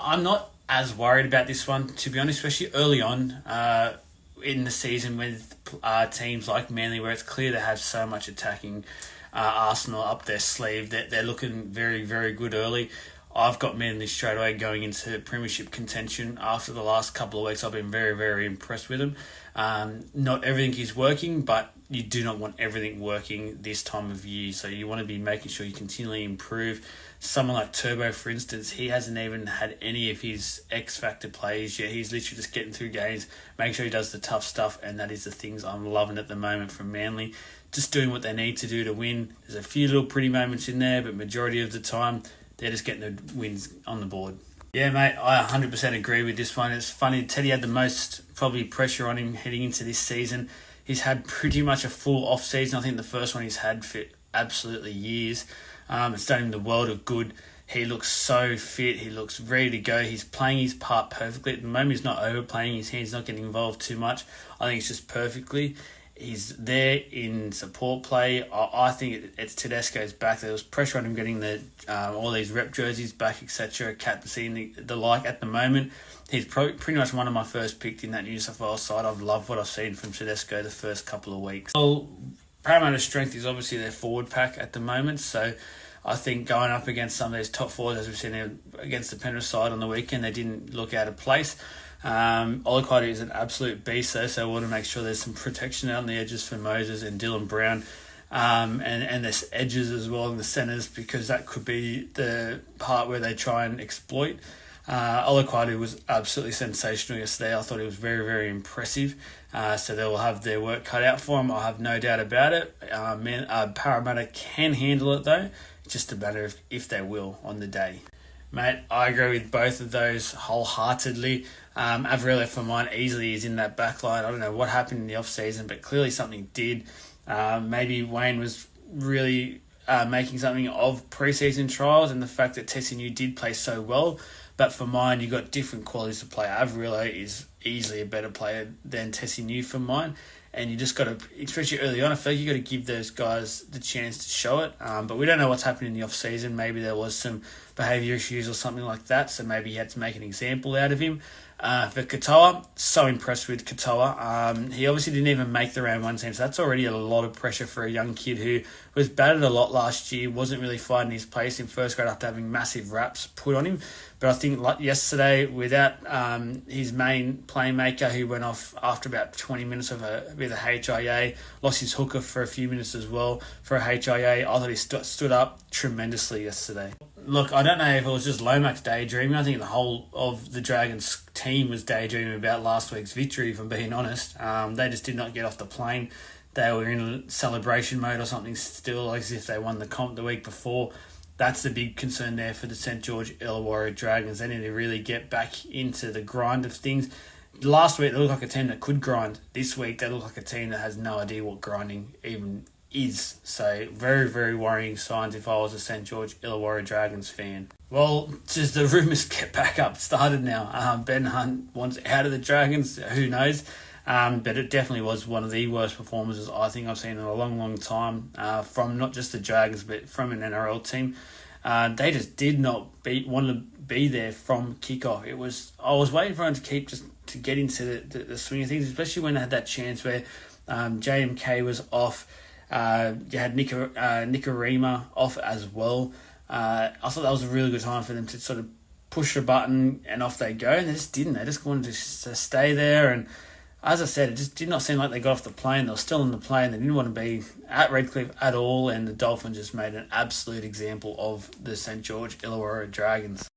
I'm not as worried about this one, to be honest, especially early on in the season with teams like Manly, where it's clear they have so much attacking arsenal up their sleeve that they're looking very, very good early. I've got Manly straight away going into premiership contention. After the last couple of weeks, I've been very, very impressed with them. Not everything is working, but you do not want everything working this time of year. So you want to be making sure you continually improve. Someone like Turbo, for instance, he hasn't even had any of his X-Factor plays yet. He's literally just getting through games, making sure he does the tough stuff, and that is the things I'm loving at the moment from Manly. Just doing what they need to do to win. There's a few little pretty moments in there, but majority of the time, they're just getting the wins on the board. Yeah, mate, I 100% agree with this one. It's funny, Teddy had the most probably pressure on him heading into this season. He's had pretty much a full off-season. I think the first one he's had for absolutely years. It's done him the world of good. He looks so fit. He looks ready to go. He's playing his part perfectly. At the moment, he's not overplaying his hands, not getting involved too much. I think it's just perfectly. He's there in support play. I think it's Tedesco's back. There was pressure on him getting the all these rep jerseys back, etc. Captaincy, the like at the moment. He's pretty much one of my first picked in that New South Wales side. I've loved what I've seen from Tedesco the first couple of weeks. Well, Parramatta's strength is obviously their forward pack at the moment. So I think going up against some of these top forwards, as we've seen against the Penrith side on the weekend, they didn't look out of place. Olakau'atu is an absolute beast though, so I want to make sure there's some protection out on the edges for Moses and Dylan Brown, and there's edges as well in the centres, because that could be the part where they try and exploit. Olakau'atu was absolutely sensational yesterday. I thought he was very, very impressive. So they will have their work cut out for him. I have no doubt about it. Parramatta can handle it though. It's just a matter of if they will on the day. Mate, I agree with both of those wholeheartedly. Avril, for mine, easily is in that back line. I don't know what happened in the off-season, but clearly something did. Maybe Wayne was really making something of pre-season trials, and the fact that Tessinu did play so well. But for mine, you've got different qualities to play. Avril is easily a better player than Tessinu for mine. And you just got to, especially early on, I feel like you got to give those guys the chance to show it. But we don't know what's happening in the off-season. Maybe there was some behaviour issues or something like that, so maybe he had to make an example out of him. For Katoa, so impressed with Katoa. He obviously didn't even make the round one team, so that's already a lot of pressure for a young kid who was battered a lot last year, wasn't really finding his place in first grade after having massive raps put on him. But I think like yesterday, without his main playmaker, who went off after about 20 minutes with a HIA, lost his hooker for a few minutes as well for a HIA. I thought he stood up tremendously yesterday. Look, I don't know if it was just Lomax daydreaming. I think the whole of the Dragons team was daydreaming about last week's victory, if I'm being honest. They just did not get off the plane. They were in celebration mode or something still, as if they won the comp the week before. That's the big concern there for the St. George Illawarra Dragons. They need to really get back into the grind of things. Last week, they looked like a team that could grind. This week, they look like a team that has no idea what grinding even is. So, very, very worrying signs if I was a St. George Illawarra Dragons fan. Well, just the rumours get back up, started now. Ben Hunt wants out of the Dragons. Who knows? But it definitely was one of the worst performances I think I've seen in a long, long time from not just the Dragons, but from an NRL team. They just did not want to be there from kickoff. I was waiting for them to keep just to get into the swing of things, especially when they had that chance where JMK was off. You had Nicarima off as well. I thought that was a really good time for them to sort of push a button and off they go, and they just didn't. They just wanted to stay there, and as I said, it just did not seem like they got off the plane. They were still on the plane. They didn't want to be at Redcliffe at all, and the Dolphins just made an absolute example of the St. George Illawarra Dragons.